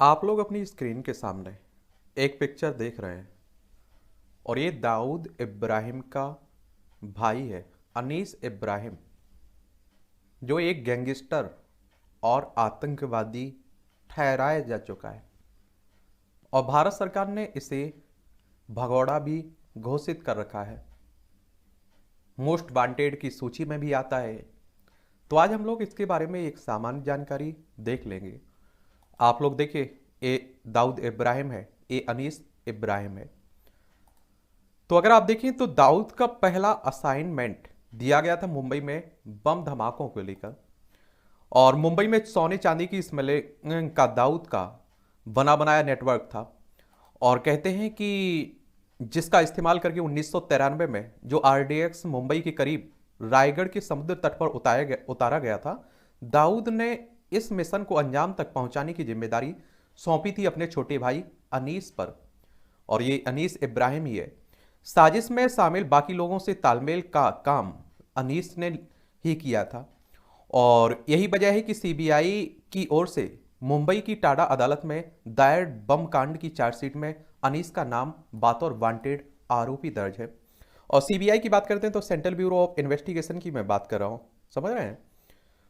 आप लोग अपनी स्क्रीन के सामने एक पिक्चर देख रहे हैं और ये दाऊद इब्राहिम का भाई है, अनीस इब्राहिम, जो एक गैंगस्टर और आतंकवादी ठहराया जा चुका है और भारत सरकार ने इसे भगोड़ा भी घोषित कर रखा है। मोस्ट वांटेड की सूची में भी आता है। तो आज हम लोग इसके बारे में एक सामान्य जानकारी देख लेंगे। आप लोग देखिए, ए दाऊद इब्राहिम है, ए अनीस इब्राहिम है। तो अगर आप देखें तो दाऊद का पहला असाइनमेंट दिया गया था मुंबई में बम धमाकों को लेकर, और मुंबई में सोने चांदी की स्मगलिंग का दाऊद का बना बनाया नेटवर्क था। और कहते हैं कि जिसका इस्तेमाल करके 1993 में जो आरडीएक्स मुंबई के करीब रायगढ़ के समुद्र तट पर उतारा गया था, दाऊद ने इस मिशन को अंजाम तक पहुंचाने की जिम्मेदारी सौंपी थी अपने छोटे भाई अनीस पर। और ये अनीस इब्राहिम ही है। साजिश में शामिल बाकी लोगों से तालमेल का काम अनीस ने ही किया था, और यही वजह है कि सीबीआई की ओर से मुंबई की टाडा अदालत में दायर बम कांड की चार्जशीट में अनीस का नाम बतौर वांटेड आरोपी दर्ज है। और सीबीआई की बात करते हैं तो सेंट्रल ब्यूरो ऑफ इन्वेस्टिगेशन की मैं बात कर रहा हूं, समझ रहे हैं।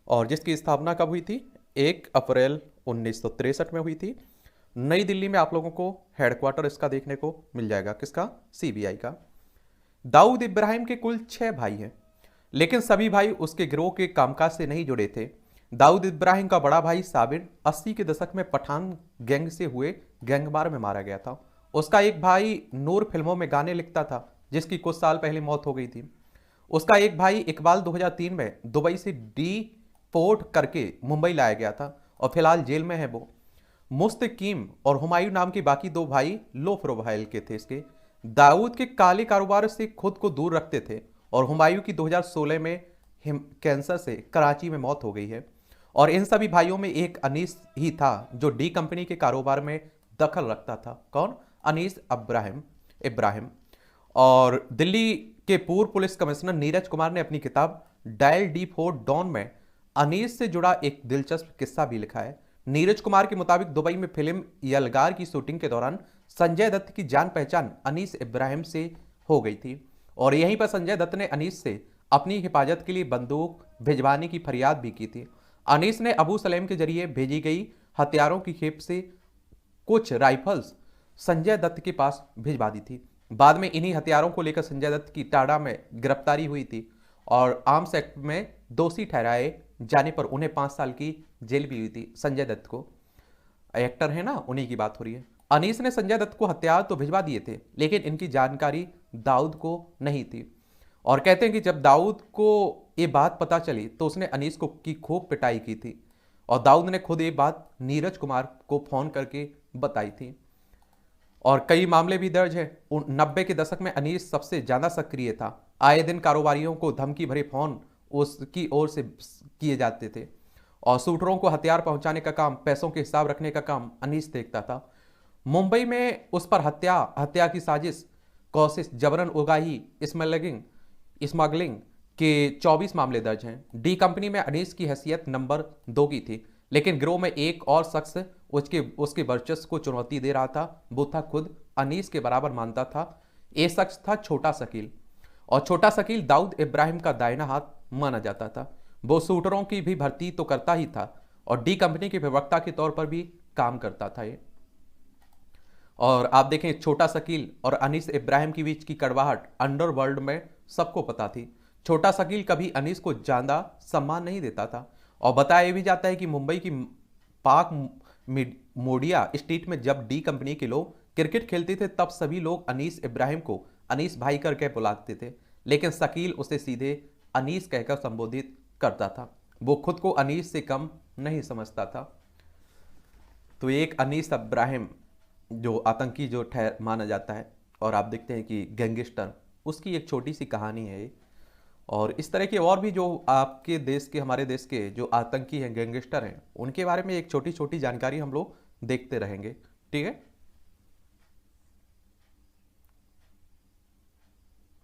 और जिसकी स्थापना कब हुई थी? 1 अप्रैल 1963 में हुई थी। नई दिल्ली में आप लोगों को हेडक्वार्टर इसका देखने को मिल जाएगा। किसका? सीबीआई का। दाऊद इब्राहिम के कुल 6 भाई हैं, लेकिन सभी भाई उसके गिरोह के कामकाज से नहीं जुड़े थे। दाऊद इब्राहिम का बड़ा भाई साबिर 80 के दशक में पठान गैंग से हुए गैंगवार में मारा गया था। उसका एक भाई नूर फिल्मों में गाने लिखता था, जिसकी कुछ साल पहले मौत हो गई थी। उसका एक भाई इकबाल 2003 में दुबई से डिपोर्ट करके मुंबई लाया गया था और फिलहाल जेल में है वो। मुस्तकीम और हुमायूं नाम के बाकी 2 भाई लो प्रोफाइल के थे। इसके दाऊद के काले कारोबार से खुद को दूर रखते थे, और हुमायूं की 2016 में कैंसर से कराची में मौत हो गई है। और इन सभी भाइयों में एक अनीस ही था जो डी कंपनी के कारोबार में दखल रखता था। कौन? अनीस इब्राहिम। और दिल्ली के पूर्व पुलिस कमिश्नर नीरज कुमार ने अपनी किताब डायल डी फोर डॉन में अनीस से जुड़ा एक दिलचस्प किस्सा भी लिखा है। नीरज कुमार के मुताबिक दुबई में फिल्म यलगार की शूटिंग के दौरान संजय दत्त की जान पहचान अनीस इब्राहिम से हो गई थी, और यहीं पर संजय दत्त ने अनीस से अपनी हिफाजत के लिए बंदूक भिजवाने की फरियाद भी की थी। अनीस ने अबू सलेम के जरिए भेजी गई हथियारों की खेप से कुछ राइफल्स संजय दत्त के पास भिजवा दी थी। बाद में इन्हीं हथियारों को लेकर संजय दत्त की टाडा में गिरफ्तारी हुई थी, और आर्म्स एक्ट में दोषी ठहराए जाने पर उन्हें 5 साल की जेल भी हुई थी। संजय दत्त को, एक्टर है ना, उन्हीं की बात हो रही है। अनीस ने संजय दत्त को हथियार तो भिजवा दिए थे, लेकिन इनकी जानकारी दाऊद को नहीं थी। और कहते हैं कि जब दाऊद को ये बात पता चली तो उसने अनीस को की खूब पिटाई की थी, और दाऊद ने खुद ये बात नीरज कुमार को फोन करके बताई थी। और कई मामले भी दर्ज है। 90 के दशक में अनीस सबसे ज्यादा सक्रिय था। आए दिन कारोबारियों को धमकी भरे फोन उसकी ओर से किए जाते थे, और शूटरों को हथियार पहुंचाने का काम, पैसों के हिसाब रखने का काम अनीस देखता था। मुंबई में उस पर हत्या की साजिश, कोशिश, जबरन उगाही, स्मगलिंग के 24 मामले दर्ज हैं। डी कंपनी में अनीस की हैसियत नंबर 2 की थी, लेकिन गिरोह में एक और शख्स उसके वर्चस्व को चुनौती दे रहा था। वो था खुद अनीस के बराबर मानता था। ये शख्स था छोटा शकील, और छोटा शकील दाऊद इब्राहिम का दाहिना हाथ माना जाता था। वो शूटरों की भी भर्ती तो करता ही था, और डी कंपनी के प्रवक्ता के तौर पर भी काम करता था ये। और आप देखें, छोटा शकील और अनीस इब्राहिम के बीच की कड़वाहट अंडरवर्ल्ड में सबको पता थी। छोटा शकील कभी अनीस को ज्यादा सम्मान नहीं देता था, और बताया भी जाता है कि मुंबई की पाक मोडिया स्ट्रीट में जब डी कंपनी के लोग क्रिकेट खेलते थे, तब सभी लोग अनीस इब्राहिम को अनीस भाई करके बुलाते थे, लेकिन शकील उसे सीधे अनीस कहकर संबोधित करता था। वो खुद को अनीस से कम नहीं समझता था। तो एक अनीस इब्राहिम जो आतंकी जो ठहर माना जाता है, और आप देखते हैं कि गैंगस्टर, उसकी एक छोटी सी कहानी है ये। और इस तरह के और भी जो आपके देश के, हमारे देश के जो आतंकी हैं, गैंगस्टर हैं, उनके बारे में एक छोटी छोटी जानकारी हम लोग देखते रहेंगे। ठीक है।